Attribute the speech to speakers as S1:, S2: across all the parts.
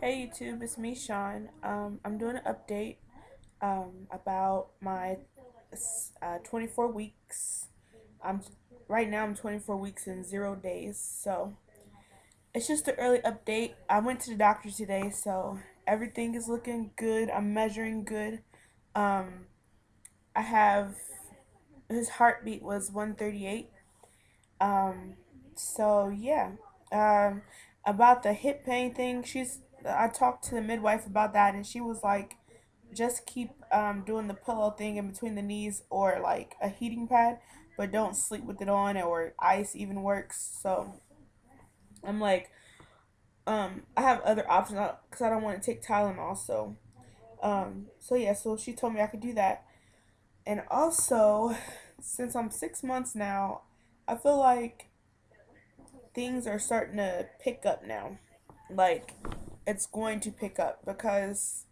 S1: Hey YouTube, it's me, Sean. I'm doing an update about my 24 weeks. I'm right now. I'm 24 weeks and 0 days, so it's just an early update. I went to the doctor today, so everything is looking good. I'm measuring good. Um, I have his heartbeat was 138. Um, so yeah. Um, about the hip pain thing, I talked to the midwife about that, and she was like, just keep doing the pillow thing in between the knees or like a heating pad, but don't sleep with it on, or ice even works. So I'm like, I have other options because I don't want to take Tylenol. So yeah, so she told me I could do that, and also since I'm 6 months now, I feel like things are starting to pick up now. Like it's going to pick up because,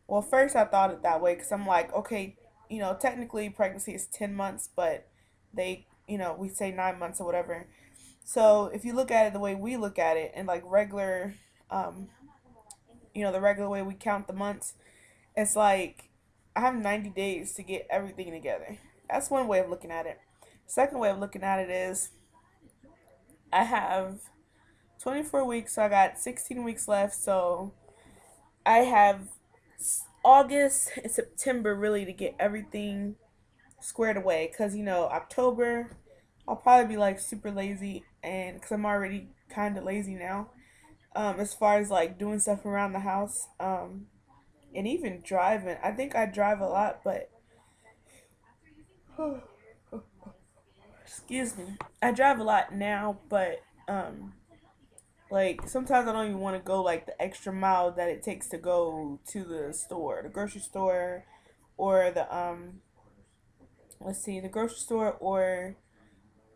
S1: well, first I thought it that way because I'm like, okay, technically pregnancy is 10 months, but we say 9 months or whatever. So if you look at it the way we look at it and like regular, um, the regular way we count the months, it's like I have 90 days to get everything together. That's one way of looking at it. Second way of looking at it is I have 24 weeks, so I got 16 weeks left. So I have August and September really to get everything squared away because October I'll probably be like super lazy, and because I'm already kind of lazy now, as far as like doing stuff around the house, and even driving. I think I drive a lot, but excuse me, I drive a lot now, but like sometimes I don't even want to go like the extra mile that it takes to go to the store, the grocery store, or the grocery store, or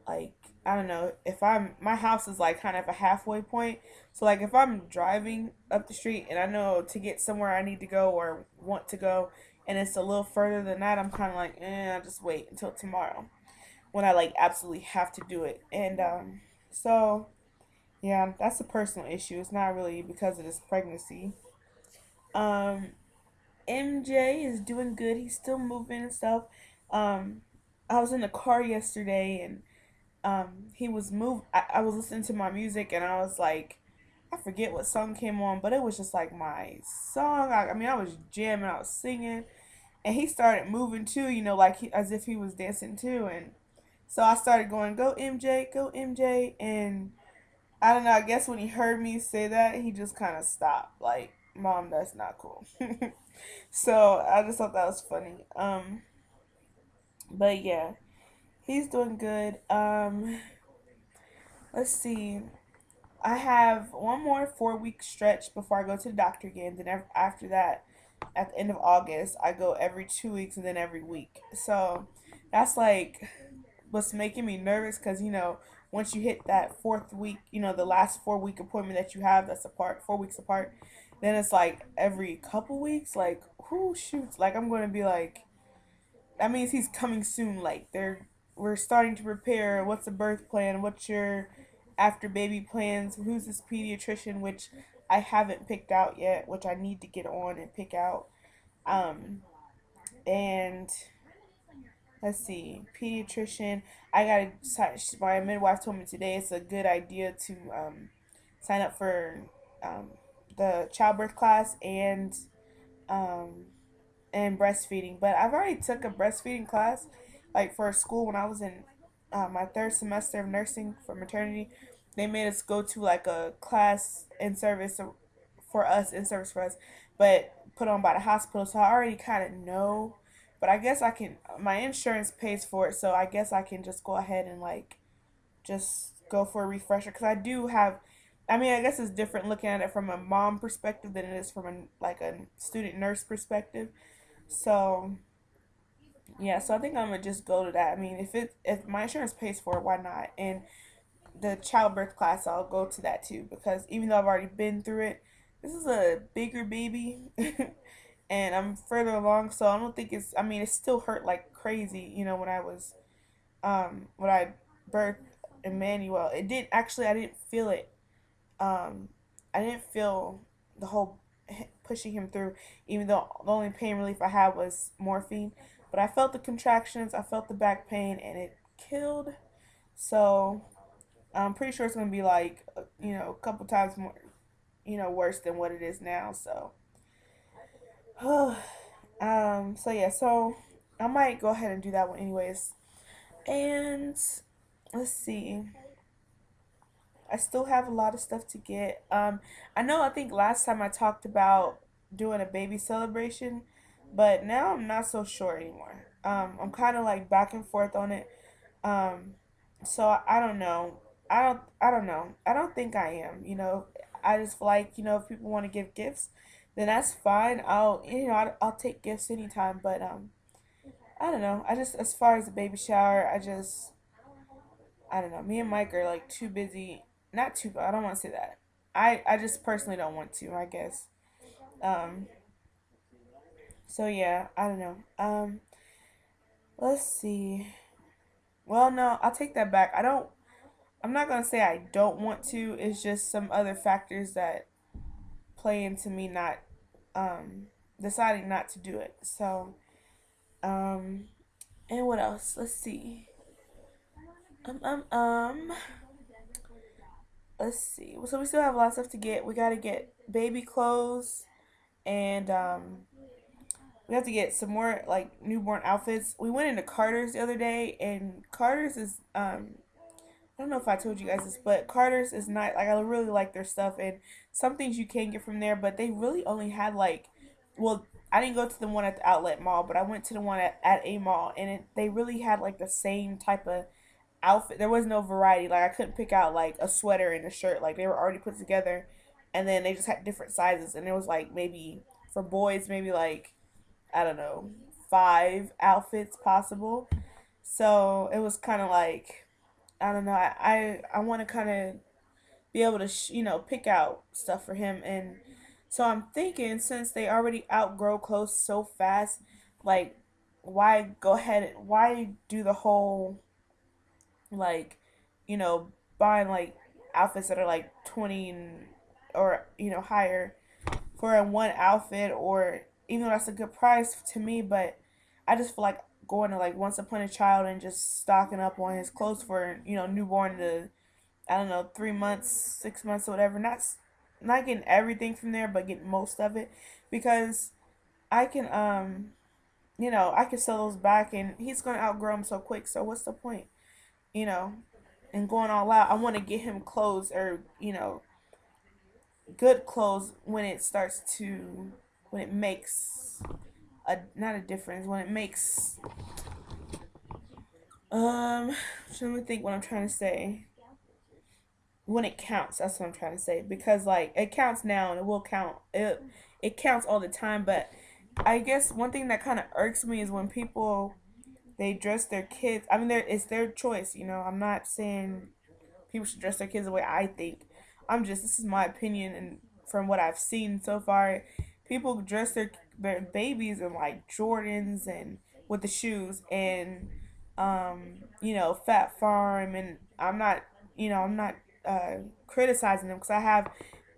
S1: like I don't know, if I'm my house is like kind of a halfway point. So like if I'm driving up the street and I know to get somewhere I need to go or want to go, and it's a little further than that, I'm kind of like, I'll just wait until tomorrow when I like absolutely have to do it. And so yeah, that's a personal issue. It's not really because of this pregnancy. Um, MJ is doing good. He's still moving and stuff. Um, I was in the car yesterday, and he was moved. I was listening to my music, and I was like, I forget what song came on, but it was just like my song. I mean, I was jamming, I was singing, and he started moving too, like as if he was dancing too. And so I started going, go MJ, go MJ. And I don't know, I guess when he heard me say that, he just kind of stopped. Like, Mom, that's not cool. So I just thought that was funny. But yeah, he's doing good. Let's see. I have one more 4 week stretch before I go to the doctor again. Then after that, at the end of August, I go every 2 weeks and then every week. So that's like what's making me nervous because once you hit that fourth week, the last 4 week appointment that you have that's apart, 4 weeks apart, then it's like every couple weeks. Like who shoots? Like I'm gonna be like, that means he's coming soon. Like we're starting to prepare. What's the birth plan? What's your after baby plans? Who's this pediatrician? Which I haven't picked out yet, which I need to get on and pick out. Um, and let's see, pediatrician. I gotta. My midwife told me today it's a good idea to sign up for um, the childbirth class um, and breastfeeding. But I've already took a breastfeeding class, like for school when I was in my third semester of nursing for maternity. They made us go to like a class in service for us, but put on by the hospital. So I already kind of know. But I guess I can. My insurance pays for it, so I guess I can just go ahead and like just go for a refresher because I do have. I mean, I guess it's different looking at it from a mom perspective than it is from a student nurse perspective. So yeah, so I think I'm gonna just go to that. I mean, if my insurance pays for it, why not? And the childbirth class, I'll go to that too because even though I've already been through it, this is a bigger baby, and I'm further along, so I don't think it's. I mean, it still hurt like crazy, when when I birthed Emmanuel. It did actually. I didn't feel it. Um, I didn't feel the whole pushing him through, even though the only pain relief I had was morphine. But I felt the contractions, I felt the back pain, and it killed. So I'm pretty sure it's gonna be like a couple times more, worse than what it is now. So, so yeah, so I might go ahead and do that one anyways. And let's see, I still have a lot of stuff to get. I know I think last time I talked about doing a baby celebration, but now I'm not so sure anymore. I'm kind of like back and forth on it. Um, so I don't know. I don't know. I don't think I am. I just feel like if people want to give gifts, then that's fine. I'll take gifts anytime. But I don't know. I just as far as the baby shower, I don't know. Me and Mike are like too busy. Not too. I don't want to say that. I just personally don't want to. I guess. Um. So yeah. I don't know. Let's see. Well, no. I'll take that back. I don't. I'm not gonna say I don't want to. It's just some other factors that play into me not deciding not to do it. So um. And what else? Let's see. Um. Um. Um. Let's see. So we still have a lot of stuff to get. We gotta get baby clothes and we have to get some more like newborn outfits. We went into Carter's the other day, and Carter's is I don't know if I told you guys this, but Carter's is not like I really like their stuff, and some things you can get from there, but they really only had like, well, I didn't go to the one at the outlet mall, but I went to the one at a mall, and they really had like the same type of outfit. There was no variety. Like I couldn't pick out like a sweater and a shirt. Like they were already put together, and then they just had different sizes, and it was like maybe for boys maybe like I don't know, five outfits possible. So it was kind of like I don't know. I want to kind of be able to pick out stuff for him, and so I'm thinking since they already outgrow clothes so fast, like why go ahead? Why do the whole like you know buying like outfits that are like 20 or higher for a one outfit, or even though that's a good price to me, but I just feel like going to like Once Upon a Child and just stocking up on his clothes for newborn to I don't know 3 months, 6 months, or whatever. Not getting everything from there, but getting most of it because I can I can sell those back and he's gonna outgrow them so quick. So what's the point, you know? And going all out, I want to get him clothes or good clothes when it makes a not a difference when it makes um let me think what I'm trying to say when it counts. That's what I'm trying to say because like it counts now and it will count it counts all the time. But I guess one thing that kind of irks me is when people they dress their kids. I mean, it's their choice. I'm not saying people should dress their kids the way I think. This is my opinion, and from what I've seen so far, people dress their babies in like Jordans and with the shoes and Fat Farm, and I'm not criticizing them because I have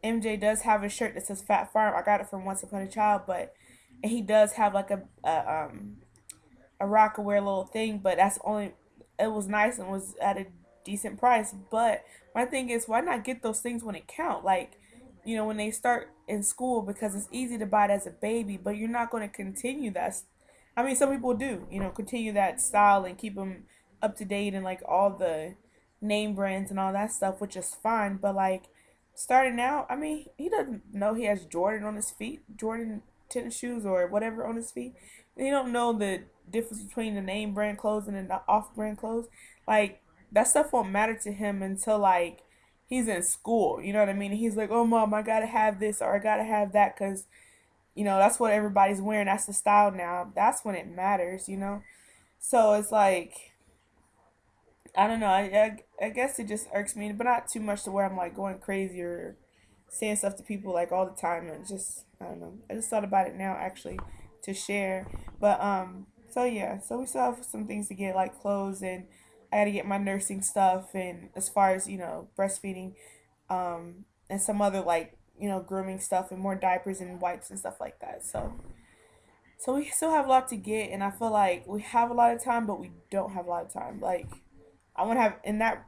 S1: MJ does have a shirt that says Fat Farm. I got it from Once Upon a Child, but and he does have like a Rockaware little thing, but that's only it was nice and was at a decent price. But my thing is, why not get those things when it count? Like, when they start in school, because it's easy to buy it as a baby, but you're not going to continue that. I mean, some people do, continue that style and keep them up to date and like all the name brands and all that stuff, which is fine. But like starting out, I mean, he doesn't know he has Jordan on his feet, Jordan tennis shoes or whatever on his feet. They don't know the difference between the name brand clothes and the off brand clothes. Like that stuff won't matter to him until like he's in school. You know what I mean? He's like, "Oh, mom, I gotta have this or I gotta have that because that's what everybody's wearing. That's the style now. That's when it matters." So it's like I don't know. I guess it just irks me, but not too much to where I'm like going crazy or saying stuff to people like all the time. And just I don't know. I just thought about it now actually to share. But so yeah, so we still have some things to get like clothes, and I got to get my nursing stuff, and as far as breastfeeding and some other like grooming stuff and more diapers and wipes and stuff like that. So we still have a lot to get, and I feel like we have a lot of time, but we don't have a lot of time. Like I want to have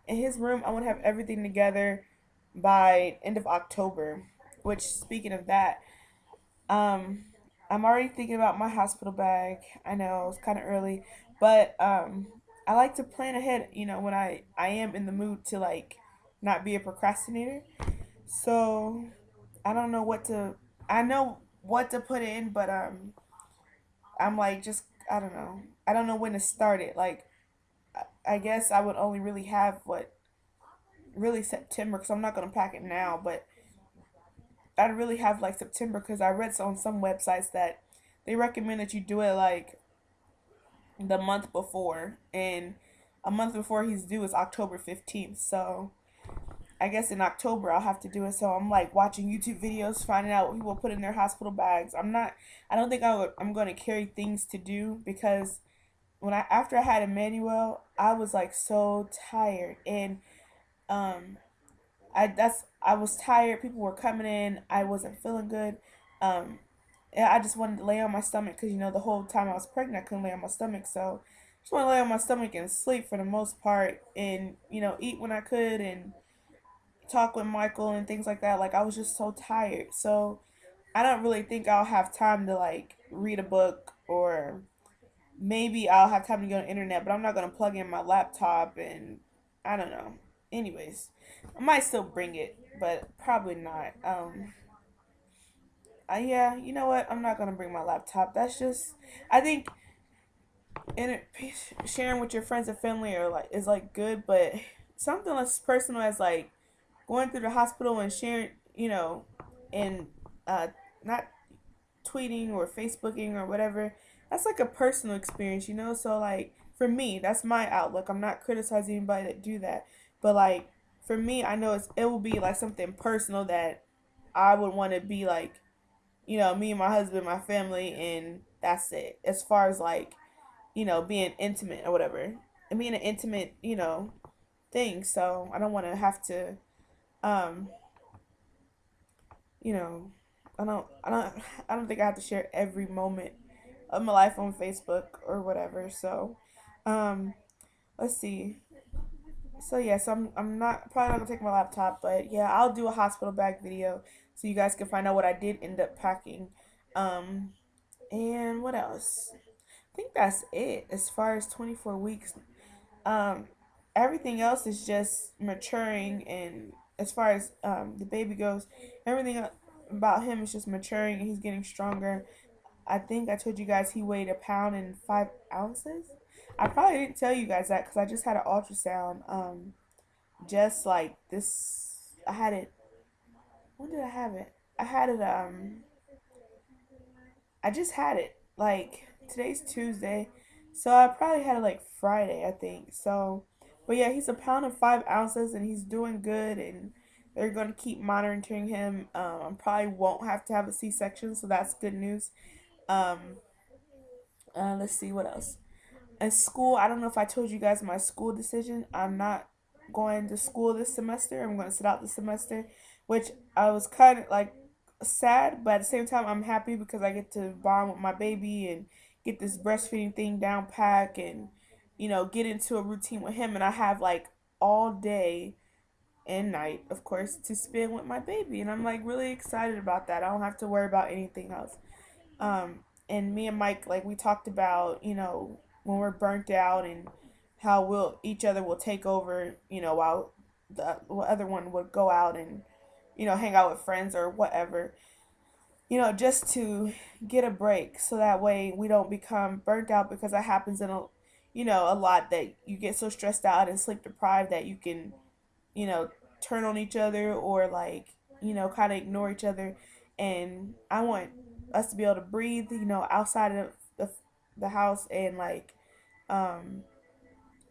S1: in his room, I want to have everything together by end of October. Which, speaking of that, um, I'm already thinking about my hospital bag. I know it's kind of early, but I like to plan ahead. When I am in the mood to like not be a procrastinator. So I don't know what to. I know what to put in, but I'm like just I don't know. I don't know when to start it. Like I guess I would only really have what really September because I'm not gonna pack it now, but I'd really have like September because I read on some websites that they recommend that you do it like the month before, and a month before he's due is October 15th. So I guess in October I'll have to do it. So I'm like watching YouTube videos, finding out what people put in their hospital bags. I don't think I'm going to carry things to do because after I had Emmanuel, I was like so tired, and um I was tired. People were coming in. I wasn't feeling good. Um, and I just wanted to lay on my stomach because the whole time I was pregnant, I couldn't lay on my stomach. So just want to lay on my stomach and sleep for the most part, and eat when I could and talk with Michael and things like that. Like I was just so tired. So I don't really think I'll have time to like read a book, or maybe I'll have time to go on the internet, but I'm not gonna plug in my laptop, and I don't know. Anyways, I might still bring it, but probably not. Yeah, you know what? I'm not gonna bring my laptop. That's just, I think, in sharing with your friends and family or like is like good, but something as personal as like going through the hospital and sharing, and uh, not tweeting or Facebooking or whatever, that's like a personal experience. So like for me, that's my outlook. I'm not criticizing anybody that do that, but like for me, I know it will be like something personal that I would want to be like, me and my husband, my family, and that's it. As far as like, being intimate or whatever, and being an intimate, thing. So I don't want to have to, um, you know, I don't think I have to share every moment of my life on Facebook or whatever. So, um, let's see. So yeah, so I'm not probably not gonna take my laptop, but yeah, I'll do a hospital bag video so you guys can find out what I did end up packing. Um, and what else? I think that's it as far as 24 weeks. Um, Everything else is just maturing, and as far as the baby goes, everything about him is just maturing and he's getting stronger. I think I told you guys he weighed a pound and 5 ounces. I probably didn't tell you guys that because I just had an ultrasound. Just like this, I had it. When did I have it? I had it. I just had it. Like today's Tuesday, so I probably had it like Friday, I think. So, but yeah, he's a pound and 5 ounces, and he's doing good, and they're gonna keep monitoring him. I probably won't have to have a C-section, so that's good news. Um, let's see what else. In school, I don't know if I told you guys my school decision. I'm not going to school this semester. I'm going to sit out the semester, which I was kind of like sad, but at the same time, I'm happy because I get to bond with my baby and get this breastfeeding thing down pack, and get into a routine with him. And I have like all day and night, of course, to spend with my baby, and I'm like really excited about that. I don't have to worry about anything else. And me and Mike, like we talked about, when we're burnt out, and how each other will take over, while the other one would go out and, hang out with friends or whatever, just to get a break, so that way we don't become burnt out, because that happens in a lot, that you get so stressed out and sleep deprived that you can, you know, turn on each other, or like, kind of ignore each other. And I want us to be able to breathe, outside of the house, and like, um,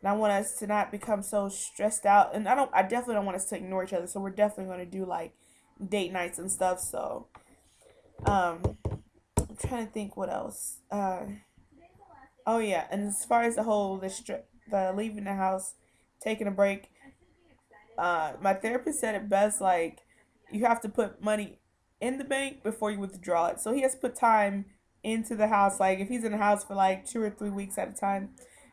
S1: and I want us to not become so stressed out. And I definitely don't want us to ignore each other. So we're definitely going to do like date nights and stuff. So, I'm trying to think what else. Oh yeah, and as far as the leaving the house, taking a break, my therapist said it best. Like, you have to put money. in the bank before you withdraw it. So he has to put time into the house. Like if he's in the house for like 2 or 3 weeks at a time,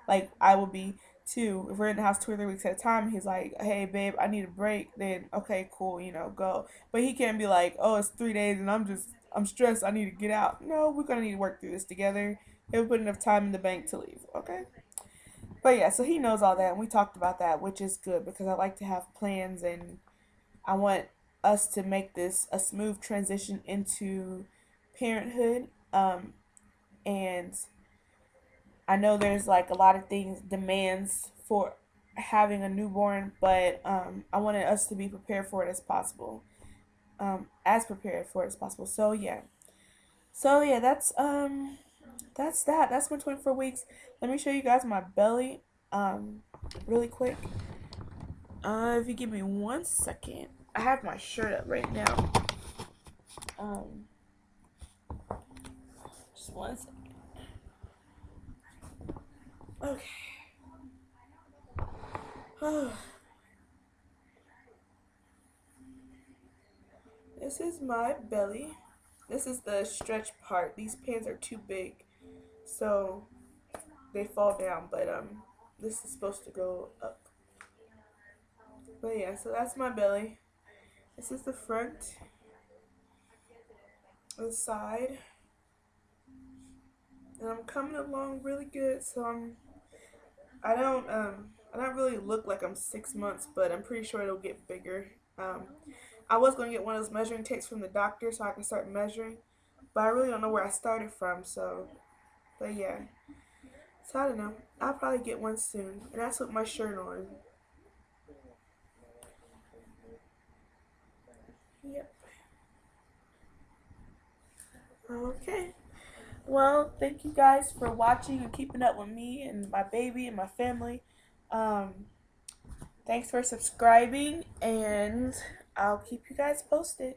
S1: like I will be too. If we're in the house 2 or 3 weeks at a time, he's like, "Hey babe, I need a break." Then okay, cool, go. But he can't be like, "Oh, it's 3 days and I'm stressed. I need to get out." No, we're gonna need to work through this together. He'll put enough time in the bank to leave. Okay. But yeah, so he knows all that, and we talked about that, which is good because I like to have plans, and I want us to make this a smooth transition into parenthood. And I know there's like a lot of things demands for having a newborn, but I wanted us to be prepared for it as possible, as prepared for it as possible. So yeah, that's that. That's my 24 weeks. Let me show you guys my belly, really quick. If you give me 1 second, I have my shirt up right now. Um, just 1 second. Okay. This is my belly. This is the stretch part. These pants are too big, so they fall down. But this is supposed to go up. But yeah, so that's my belly. This is the front, the side, and I'm coming along really good. So I don't really look like I'm 6 months, but I'm pretty sure it'll get bigger. I was gonna get one of those measuring tapes from the doctor so I can start measuring, but I really don't know where I started from. So, but yeah, so I don't know. I'll probably get one soon, and that's with my shirt on. Yep. Okay. Well, thank you guys for watching and keeping up with me and my baby and my family. Um, Thanks for subscribing, and I'll keep you guys posted.